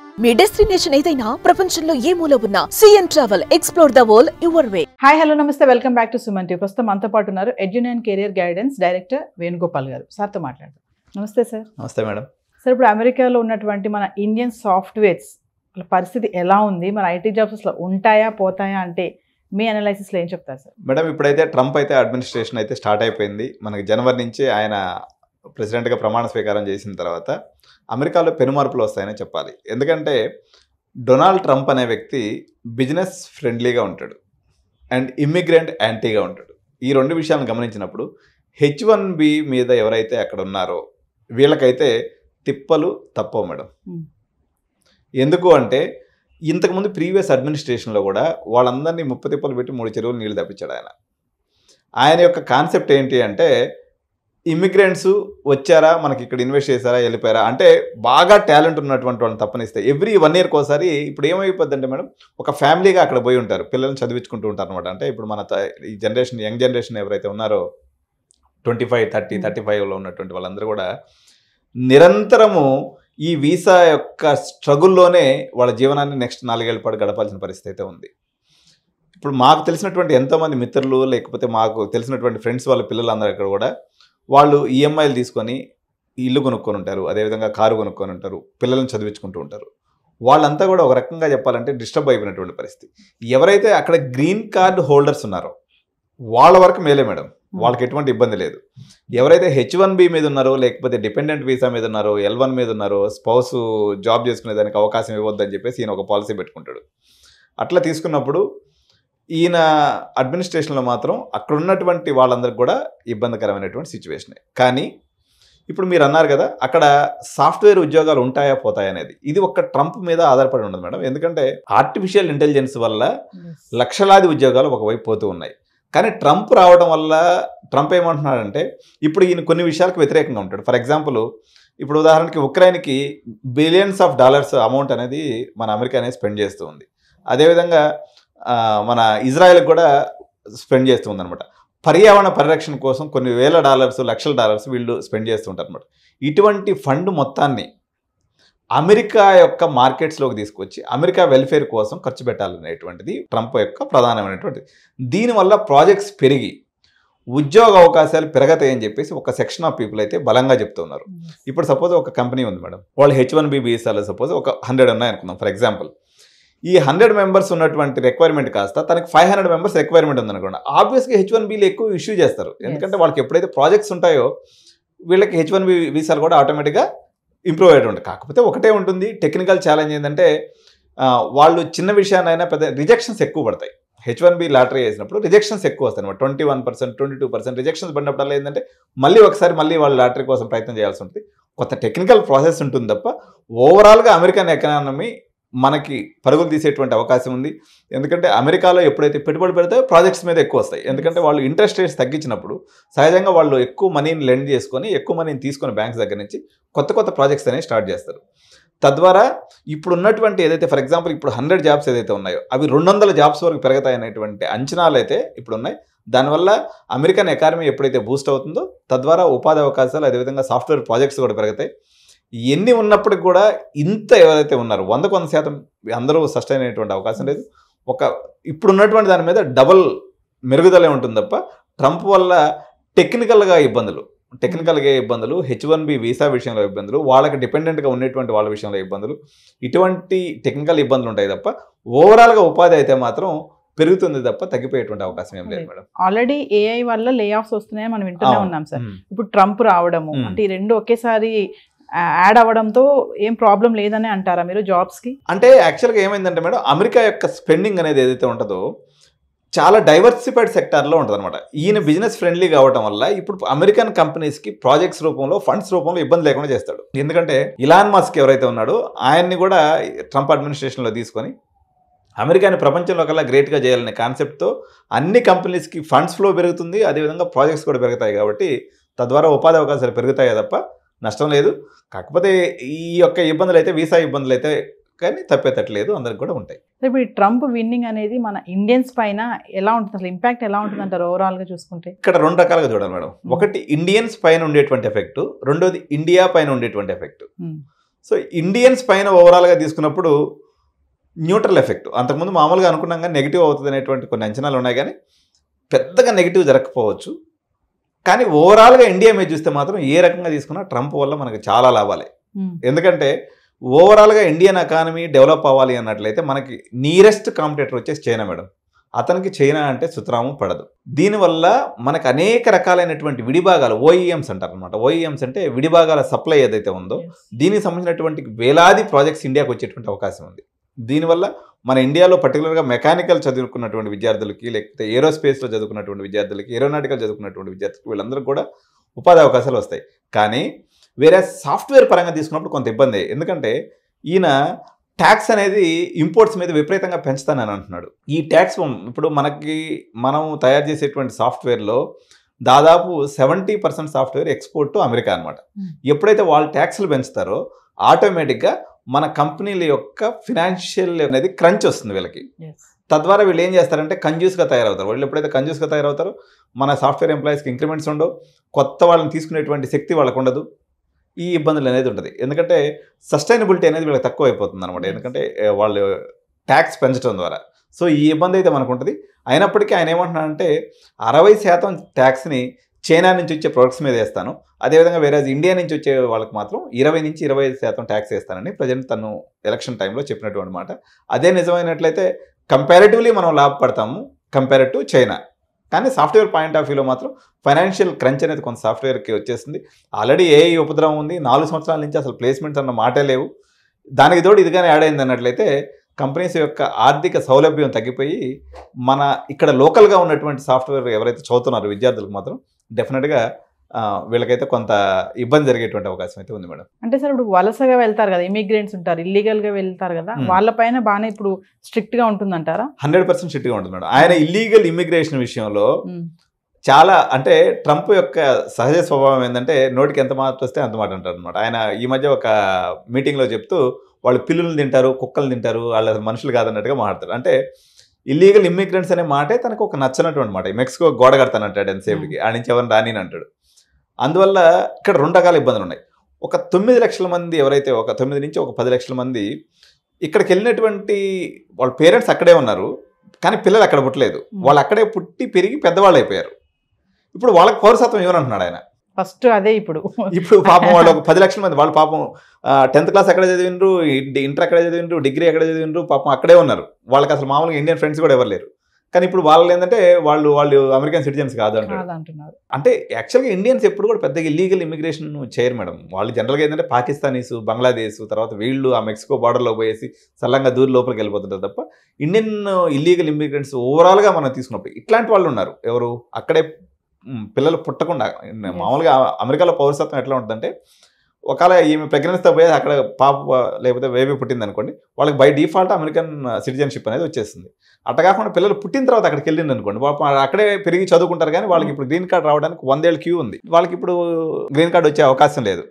మీ destination ఏదైనా ప్రపంచంలో ఏ మూల ఉన్నా CN travel explore the world your way. Hi hello namaste, welcome back to Suman TV. ప్రస్తుతం మనతో పాటు ఉన్నారు ఎడ్యునైన్ career guidance director Venugopal garu. సార్తో మాట్లాడదాం. నమస్తే సార్. నమస్తే మేడం. సార్, ఇప్పుడు అమెరికాలో ఉన్నటువంటి మన ఇండియన్ సాఫ్ట్వేర్స్ పరిస్థితి ఎలా ఉంది? మన ఐటీ జాబ్స్ అసలు ఉంటాయా పోతాయా అంటే మీ అనాలైసిస్లో ఏం చెప్తారు సార్? మేడం, ఇప్పుడైతే ట్రంప్ అయితే అడ్మినిస్ట్రేషన్ అయితే స్టార్ట్ అయిపోయింది. మనకి జనవరి నుంచి ఆయన ప్రెసిడెంట్గా ప్రమాణ స్వీకారం చేసిన తర్వాత అమెరికాలో పెనుమార్పులు వస్తాయని చెప్పాలి. ఎందుకంటే డొనాల్డ్ ట్రంప్ అనే వ్యక్తి బిజినెస్ ఫ్రెండ్లీగా ఉంటాడు అండ్ ఇమ్మిగ్రెంట్ యాంటీగా ఉంటాడు. ఈ రెండు విషయాలను గమనించినప్పుడు H1B మీద ఎవరైతే అక్కడ ఉన్నారో వీళ్ళకైతే తిప్పలు తప్పవు మేడం. ఎందుకు అంటే ఇంతకుముందు ప్రీవియస్ అడ్మినిస్ట్రేషన్లో కూడా వాళ్ళందరినీ 30 తిప్పలు పెట్టి 3 చెరువులు నీళ్ళు తప్పించాడు ఆయన. ఆయన యొక్క కాన్సెప్ట్ ఏంటి అంటే ఇమిగ్రెంట్స్ వచ్చారా, మనకి ఇక్కడ ఇన్వెస్ట్ చేశారా, వెళ్ళిపోయారా అంటే బాగా టాలెంట్ ఉన్నటువంటి వాళ్ళని తప్పనిస్తే ఎవ్రీ 1 ఇయర్కి ఒకసారి ఇప్పుడు ఏమైపోద్ది అంటే మేడం, ఒక ఫ్యామిలీగా అక్కడ పోయి ఉంటారు, పిల్లల్ని చదివించుకుంటూ ఉంటారు అనమాట. అంటే ఇప్పుడు మన ఈ జనరేషన్, యంగ్ జనరేషన్ ఎవరైతే ఉన్నారో 25, 30, 35లో ఉన్నటువంటి వాళ్ళందరూ కూడా నిరంతరము ఈ వీసా యొక్క స్ట్రగుల్లోనే వాళ్ళ జీవనాన్ని నెక్స్ట్ 4 ఏళ్ల పాటు గడపాల్సిన పరిస్థితి అయితే ఉంది. ఇప్పుడు మాకు తెలిసినటువంటి ఎంతోమంది మిత్రులు, లేకపోతే మాకు తెలిసినటువంటి ఫ్రెండ్స్ వాళ్ళ పిల్లలందరూ ఇక్కడ కూడా వాళ్ళు ఈఎంఐలు తీసుకొని ఇల్లు కొనుక్కొని ఉంటారు, అదేవిధంగా కారు కొనుక్కొని ఉంటారు, పిల్లలను చదివించుకుంటూ ఉంటారు. వాళ్ళంతా కూడా ఒక రకంగా చెప్పాలంటే డిస్టర్బ్ అయిపోయినటువంటి పరిస్థితి. ఎవరైతే అక్కడ గ్రీన్ కార్డ్ హోల్డర్స్ ఉన్నారో వాళ్ళ వరకు మేలే మేడం, వాళ్ళకి ఎటువంటి ఇబ్బంది లేదు. ఎవరైతే H1B మీద ఉన్నారో, లేకపోతే డిపెండెంట్ వీసా మీద ఉన్నారో, L1 మీద ఉన్నారో, స్పౌస్ జాబ్ చేసుకునే దానికి అవకాశం ఇవ్వద్దని చెప్పేసి ఈయన ఒక పాలసీ పెట్టుకుంటాడు. అట్లా తీసుకున్నప్పుడు ఈయన అడ్మినిస్ట్రేషన్లో మాత్రం అక్కడ ఉన్నటువంటి వాళ్ళందరికీ కూడా ఇబ్బందికరమైనటువంటి సిచ్యువేషనే. కానీ ఇప్పుడు మీరు అన్నారు కదా, అక్కడ సాఫ్ట్వేర్ ఉద్యోగాలు ఉంటాయా పోతాయా అనేది, ఇది ఒక్క ట్రంప్ మీద ఆధారపడి ఉండదు మేడం. ఎందుకంటే ఆర్టిఫిషియల్ ఇంటెలిజెన్స్ వల్ల లక్షలాది ఉద్యోగాలు ఒకవైపు పోతూ ఉన్నాయి. కానీ ట్రంప్ రావడం వల్ల ట్రంప్ ఏమంటున్నాడంటే ఇప్పుడు ఈయన కొన్ని విషయాలకు వ్యతిరేకంగా ఉంటాడు. ఫర్ ఎగ్జాంపుల్, ఇప్పుడు ఉదాహరణకి ఉక్రెయిన్కి బిలియన్స్ ఆఫ్ డాలర్స్ అమౌంట్ అనేది మన అమెరికా అనేది స్పెండ్ చేస్తూ ఉంది. అదేవిధంగా మన ఇజ్రాయెల్కి కూడా స్పెండ్ చేస్తూ ఉందన్నమాట. పర్యావరణ పరిరక్షణ కోసం కొన్ని వేల డాలర్స్, లక్షల డాలర్స్ వీళ్ళు స్పెండ్ చేస్తుంటారు అనమాట. ఇటువంటి ఫండ్ మొత్తాన్ని అమెరికా యొక్క మార్కెట్స్లోకి తీసుకొచ్చి అమెరికా వెల్ఫేర్ కోసం ఖర్చు పెట్టాలనేటువంటిది ట్రంప్ యొక్క ప్రధానమైనటువంటిది. దీనివల్ల ప్రాజెక్ట్స్ పెరిగి ఉద్యోగ అవకాశాలు పెరగతాయని చెప్పేసి ఒక సెక్షన్ ఆఫ్ పీపుల్ అయితే బలంగా చెప్తున్నారు. ఇప్పుడు సపోజ్ ఒక కంపెనీ ఉంది మేడం, వాళ్ళు H1B వీసాలో సపోజ్ ఒక 100 ఉన్నాయనుకుందాం ఫర్ ఎగ్జాంపుల్. ఈ 100 మెంబర్స్ ఉన్నటువంటి రిక్వైర్మెంట్ కాస్త తనకి 500 మెంబర్స్ రిక్వైర్మెంట్ ఉందనుకోండి, ఆబ్వియస్గా H1Bలు ఎక్కువ ఇష్యూ చేస్తారు. ఎందుకంటే వాళ్ళకి ఎప్పుడైతే ప్రాజెక్ట్స్ ఉంటాయో వీళ్ళకి H1B వీసాలు కూడా ఆటోమేటిక్గా ఇంప్రూవ్ అయ్యేది ఉంటుంది. కాకపోతే ఒకటే ఉంటుంది, టెక్నికల్ ఛాలెంజ్ ఏంటంటే వాళ్ళు చిన్న విషయాన్నైనా పెద్ద రిజెక్షన్స్ ఎక్కువ పడతాయి. H1B లాటరీ వేసినప్పుడు రిజెక్షన్స్ ఎక్కువ వస్తాయి అనమాట. 21%, 22% రిజెక్షన్స్ పడినప్పుడల్లా ఏంటంటే మళ్ళీ వాళ్ళు లాటరీ కోసం ప్రయత్నం చేయాల్సి ఉంటుంది. కొత్త టెక్నికల్ ప్రాసెస్ ఉంటుంది తప్ప ఓవరాల్గా అమెరికన్ ఎకానమీ మనకి పరుగులు తీసేటువంటి అవకాశం ఉంది. ఎందుకంటే అమెరికాలో ఎప్పుడైతే పెట్టుబడి పెడతాయో ప్రాజెక్ట్స్ మీద ఎక్కువ వస్తాయి. ఎందుకంటే వాళ్ళు ఇంట్రెస్ట్ రేట్స్ తగ్గించినప్పుడు సహజంగా వాళ్ళు ఎక్కువ మనీని లెండ్ చేసుకొని, ఎక్కువ మనీని తీసుకొని బ్యాంక్స్ దగ్గర నుంచి కొత్త ప్రాజెక్ట్స్ అనేవి స్టార్ట్ చేస్తారు. తద్వారా ఇప్పుడు ఉన్నటువంటి ఏదైతే ఫర్ ఎగ్జాంపుల్ ఇప్పుడు 100 జాబ్స్ ఏదైతే ఉన్నాయో అవి 200 జాబ్స్ వరకు పెరుగుతాయనేటువంటి అంచనాలు అయితే ఇప్పుడు ఉన్నాయి. దానివల్ల అమెరికన్ ఎకానమీ ఎప్పుడైతే బూస్ట్ అవుతుందో తద్వారా ఉపాధి అవకాశాలు, అదేవిధంగా సాఫ్ట్వేర్ ప్రాజెక్ట్స్ కూడా పెరుగుతాయి. ఎన్ని ఉన్నప్పటికి కూడా ఇంత ఎవరైతే ఉన్నారో 100% అందరూ సస్టైన్ అయ్యేటువంటి అవకాశం లేదు. ఇప్పుడున్నటువంటి దాని మీద డబల్ మెరుగుదలే ఉంటుంది తప్ప ట్రంప్ వల్ల టెక్నికల్గా ఇబ్బందులు, H1B వీసా విషయంలో ఇబ్బందులు, వాళ్ళకి డిపెండెంట్గా ఉండేటువంటి వాళ్ళ విషయంలో ఇబ్బందులు, ఇటువంటి టెక్నికల్ ఇబ్బందులు ఉంటాయి తప్ప ఓవరాల్గా ఉపాధి అయితే మాత్రం పెరుగుతుంది తప్ప తగ్గిపోయేటువంటి అవకాశం ఏం లేదు మేడం. ఆల్రెడీ AI వల్ల లే ఆఫ్స్ వస్తున్నాయని మనం వింటూనే ఉన్నాం సార్. ఇప్పుడు ట్రంప్ రావడము అంటే ఈ రెండు ఒకేసారి యాడ్ అవ్వడంతో ఏం ప్రాబ్లం లేదని అంటారా మీరు జాబ్స్కి? అంటే యాక్చువల్గా ఏమైందంటే మేడం, అమెరికా యొక్క స్పెండింగ్ అనేది ఏదైతే ఉంటుందో చాలా డైవర్సిఫైడ్ సెక్టార్లో ఉంటుంది అనమాట. ఈయన బిజినెస్ ఫ్రెండ్లీ కావడం వల్ల ఇప్పుడు అమెరికన్ కంపెనీస్కి ప్రాజెక్ట్స్ రూపంలో, ఫండ్స్ రూపంలో ఇబ్బంది లేకుండా చేస్తాడు. ఎందుకంటే ఇలాన్ మస్క్ ఎవరైతే ఉన్నాడో ఆయన్ని కూడా ట్రంప్ అడ్మినిస్ట్రేషన్లో తీసుకొని అమెరికాని ప్రపంచంలో కల్లా గ్రేట్గా చేయాలనే కాన్సెప్ట్తో అన్ని కంపెనీస్కి ఫండ్స్ ఫ్లో పెరుగుతుంది, అదేవిధంగా ప్రాజెక్ట్స్ కూడా పెరుగుతాయి. కాబట్టి తద్వారా ఉపాధి అవకాశాలు పెరుగుతాయి తప్ప నష్టం లేదు. కాకపోతే ఈ యొక్క ఇబ్బందులు అయితే, వీసా ఇబ్బందులు అయితే కానీ తప్పేటట్లేదు, అందరికి కూడా ఉంటాయి. ఇప్పుడు ఈ ట్రంప్ విన్నింగ్ అనేది మన ఇండియన్స్ పైన ఎలా ఉంటుంది, అసలు ఇంపాక్ట్ ఎలా ఉంటుంది అంటారు ఓవరాల్గా చూసుకుంటే? ఇక్కడ 2 రకాలుగా చూడాలి మేడం. ఒకటి ఇండియన్స్ పైన ఉండేటువంటి ఎఫెక్ట్, రెండోది ఇండియా పైన ఉండేటువంటి ఎఫెక్ట్. సో ఇండియన్స్ పైన ఓవరాల్గా తీసుకున్నప్పుడు న్యూట్రల్ ఎఫెక్ట్. అంతకుముందు మామూలుగా అనుకున్నాం కానీ నెగిటివ్ అవుతుంది అనేటువంటి కొన్ని అంచనాలు ఉన్నాయి, కానీ పెద్దగా నెగిటివ్ జరగకపోవచ్చు. కానీ ఓవరాల్గా ఇండియా మీద చూస్తే మాత్రం ఏ రకంగా తీసుకున్నా ట్రంప్ వల్ల మనకు చాలా లాభాలే. ఎందుకంటే ఓవరాల్గా ఇండియన్ ఎకానమీ డెవలప్ అవ్వాలి అన్నట్లయితే మనకి నియరెస్ట్ కాంపిటేటర్ వచ్చేసి చైనా మేడం. అతనికి చైనా అంటే సుతరాము పడదు. దీనివల్ల మనకు అనేక రకాలైనటువంటి విడిభాగాలు ఓఈఎంస్ అంటారు అనమాట. ఓఈఎంస్ అంటే విడిభాగాల సప్లై ఏదైతే ఉందో దీనికి సంబంధించినటువంటి వేలాది ప్రాజెక్ట్స్ ఇండియాకి వచ్చేటువంటి అవకాశం ఉంది. దీనివల్ల మన ఇండియాలో పర్టికులర్గా మెకానికల్ చదువుకున్నటువంటి విద్యార్థులకి, లేకపోతే ఏరోస్పేస్లో చదువుకున్నటువంటి విద్యార్థులకి, ఏరోనాటికల్ చదువుకున్నటువంటి విద్యార్థులకి వీళ్ళందరికీ కూడా ఉపాధి అవకాశాలు వస్తాయి. కానీ వేరే సాఫ్ట్వేర్ పరంగా తీసుకున్నప్పుడు కొంత ఇబ్బంది. ఎందుకంటే ఈయన ట్యాక్స్ అనేది ఇంపోర్ట్స్ మీద విపరీతంగా పెంచుతానని అంటున్నాడు. ఈ ట్యాక్స్ ఇప్పుడు మనం తయారు చేసేటువంటి సాఫ్ట్వేర్లో దాదాపు 70% సాఫ్ట్వేర్ ఎక్స్పోర్ట్ టు అమెరికా అనమాట. ఎప్పుడైతే వాళ్ళు ట్యాక్స్లు పెంచుతారో ఆటోమేటిక్గా మన కంపెనీల యొక్క ఫినాన్షియల్ అనేది క్రంచ్ వస్తుంది వీళ్ళకి. తద్వారా వీళ్ళు ఏం చేస్తారంటే కంజ్యూస్గా తయారవుతారు. వాళ్ళు ఎప్పుడైతే కంజ్యూస్గా తయారవుతారో మన సాఫ్ట్వేర్ ఎంప్లాయీస్కి ఇంక్రిమెంట్స్ ఉండవు, కొత్త వాళ్ళని తీసుకునేటువంటి శక్తి వాళ్ళకు ఉండదు, ఈ ఇబ్బందులు అనేది ఉంటుంది. ఎందుకంటే సస్టైనబిలిటీ అనేది వీళ్ళకి తక్కువ అయిపోతుంది అనమాట. ఎందుకంటే వాళ్ళు ట్యాక్స్ పెంచడం ద్వారా. సో ఈ ఇబ్బంది అయితే మనకు ఉంటుంది. అయినప్పటికీ ఆయన ఏమంటున్నాడంటే 60% ట్యాక్స్ని చైనా నుంచి వచ్చే ప్రొడక్ట్స్ మీద వేస్తాను, అదేవిధంగా వేరే ఇండియా నుంచి వచ్చే వాళ్ళకి మాత్రం 20 నుంచి 25% ట్యాక్స్ వేస్తానని ప్రజెంట్ తను ఎలక్షన్ టైంలో చెప్పినటువంటి మాట. అదే నిజమైనట్లయితే కంపారిటివ్లీ మనం లాభపడతాము కంపేర్ టు చైనా. కానీ సాఫ్ట్వేర్ పాయింట్ ఆఫ్ వ్యూలో మాత్రం ఫైనాన్షియల్ క్రంచ్ అనేది కొంత సాఫ్ట్వేర్కి వచ్చేసింది. ఆల్రెడీ ఏఐ ఉపద్రవం ఉంది. 4 సంవత్సరాల నుంచి అసలు ప్లేస్మెంట్స్ అన్న మాటే లేవు. దానికి తోడు ఇదిగానే యాడ్ అయింది అన్నట్లయితే కంపెనీస్ యొక్క ఆర్థిక సౌలభ్యం తగ్గిపోయి మన ఇక్కడ లోకల్గా ఉన్నటువంటి సాఫ్ట్వేర్ ఎవరైతే చదువుతున్నారో విద్యార్థులకు మాత్రం డెఫినెట్గా వీళ్ళకైతే కొంత ఇబ్బంది జరిగేటువంటి అవకాశం అయితే ఉంది మేడం. అంటే సార్ ఇప్పుడు వలసగా వెళ్తారు కదా, ఇమిగ్రెంట్స్ ఉంటారు, ఇల్లీగల్గా వెళ్తారు కదా, వాళ్ళపైన బాగానే ఇప్పుడు స్ట్రిక్ట్గా ఉంటుందంటారా? 100% స్ట్రిక్ట్గా ఉంటుంది మేడం. ఆయన ఇల్లీగల్ ఇమిగ్రేషన్ విషయంలో చాలా అంటే ట్రంప్ యొక్క సహజ స్వభావం ఏంటంటే నోటికి ఎంత మాట వస్తే అంత మాట అంటారు అనమాట. ఆయన ఈ మధ్య ఒక మీటింగ్లో చెప్తూ వాళ్ళు పిల్లులు తింటారు, కుక్కలు తింటారు, వాళ్ళు మనుషులు కాదన్నట్టుగా మాట్లాడతారు. అంటే ఇల్లీగల్ ఇమిగ్రెంట్స్ అనే మాటే తనకు ఒక నచ్చనటువంటి మాట. మెక్సికో గోడ కడతానంటాడు ఎంతసేపుకి, ఆడ నుంచి ఎవరిని రాని అంటాడు. అందువల్ల ఇక్కడ 2 రకాల ఇబ్బందులు ఉన్నాయి. ఒక 9 లక్షల మంది ఎవరైతే ఒక 9 నుంచి ఒక 10 లక్షల మంది ఇక్కడికి వెళ్ళినటువంటి వాళ్ళ పేరెంట్స్ అక్కడే ఉన్నారు, కానీ పిల్లలు అక్కడ పుట్టలేదు. వాళ్ళు అక్కడే పుట్టి పెరిగి పెద్దవాళ్ళు అయిపోయారు. ఇప్పుడు వాళ్ళకి పౌరసత్వం ఎవరంటున్నాడు ఆయన. ఫస్ట్ అదే ఇప్పుడు పాపం వాళ్ళు ఒక 10 లక్షల మంది వాళ్ళు పాపం 10th క్లాస్ ఎక్కడ చదివిండ్రు, ఇంటర్ ఎక్కడ చదివిండ్రు, డిగ్రీ ఎక్కడ చదివిండ్రు, పాపం అక్కడే ఉన్నారు. వాళ్ళకి అసలు మామూలుగా ఇండియన్ ఫ్రెండ్స్ కూడా ఎవరు లేరు. కానీ ఇప్పుడు వాళ్ళు ఏంటంటే వాళ్ళు అమెరికన్ సిటిజన్స్ కాదు అంటున్నారు. అంటే యాక్చువల్గా ఇండియన్స్ ఎప్పుడు కూడా పెద్దగా ఇల్లీగల్ ఇమిగ్రేషన్ చేయరు మేడం. వాళ్ళు జనరల్గా ఏంటంటే పాకిస్తానీస్, బంగ్లాదేశ్, తర్వాత వీళ్ళు ఆ మెక్సికో బార్డర్లో పోయేసి సల్లంగా దూరి లోపలికి వెళ్ళిపోతుంటారు తప్ప ఇండియన్ ఇల్లీగల్ ఇమిగ్రెంట్స్ ఓవరాల్గా మనం తీసుకున్నప్పుడు ఇట్లాంటి వాళ్ళు ఉన్నారు. ఎవరు అక్కడే పిల్లలు పుట్టకుండా మామూలుగా అమెరికాలో పౌరసత్వం ఎట్లా ఉంటుందంటే ఒకవేళ ఈమె ప్రెగ్నెన్సీతో పోయేది అక్కడ పాప లేకపోతే బేబీ పుట్టింది అనుకోండి, వాళ్ళకి బై డిఫాల్ట్ అమెరికన్ సిటిజన్షిప్ అనేది వచ్చేస్తుంది. అట్లా కాకుండా పిల్లలు పుట్టిన తర్వాత అక్కడికి వెళ్ళింది అనుకోండి, అక్కడే పెరిగి చదువుకుంటారు, కానీ వాళ్ళకి ఇప్పుడు గ్రీన్ కార్డ్ రావడానికి 100 ఏళ్ళ క్యూ ఉంది. వాళ్ళకి ఇప్పుడు గ్రీన్ కార్డ్ వచ్చే అవకాశం లేదు.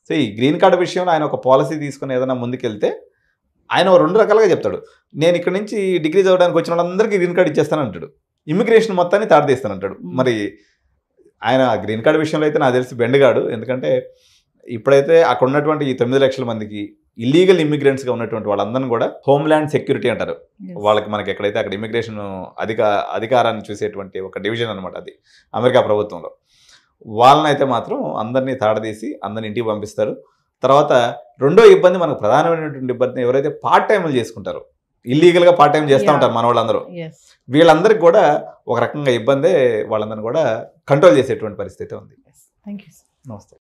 సో ఈ గ్రీన్ కార్డు విషయంలో ఆయన ఒక పాలసీ తీసుకుని ఏదైనా ముందుకెళ్తే ఆయన 2 రకాలుగా చెప్తాడు. నేను ఇక్కడ నుంచి డిగ్రీ చదవడానికి వచ్చిన వాళ్ళందరికీ గ్రీన్ కార్డు ఇచ్చేస్తానంటాడు, ఇమిగ్రేషన్ మొత్తాన్ని తాడదీస్తానంటాడు. మరి ఆయన గ్రీన్ కార్డు విషయంలో అయితే నాకు తెలిసి బెండగాడు. ఎందుకంటే ఇప్పుడైతే అక్కడ ఉన్నటువంటి ఈ 9 లక్షల మందికి ఇల్లీగల్ ఇమిగ్రెంట్స్గా ఉన్నటువంటి వాళ్ళందరినీ కూడా హోమ్ల్యాండ్ సెక్యూరిటీ అంటారు. వాళ్ళకి మనకి ఎక్కడైతే అక్కడ ఇమిగ్రేషన్ అధికారాన్ని చూసేటువంటి ఒక డివిజన్ అనమాట అది అమెరికా ప్రభుత్వంలో. వాళ్ళనైతే మాత్రం అందరినీ తాడదీసి అందరిని ఇంటికి పంపిస్తారు. తర్వాత రెండో ఇబ్బంది, మనకు ప్రధానమైనటువంటి ఇబ్బంది ఎవరైతే పార్ట్ టైంలు చేసుకుంటారో, ఇల్లీగల్గా పార్ట్ టైం చేస్తూ ఉంటారు మన వాళ్ళందరూ, వీళ్ళందరికీ కూడా ఒక రకంగా ఇబ్బందే వాళ్ళందరినీ కూడా కంట్రోల్ చేసేటువంటి పరిస్థితి ఉంది. Thank you. నమస్తే.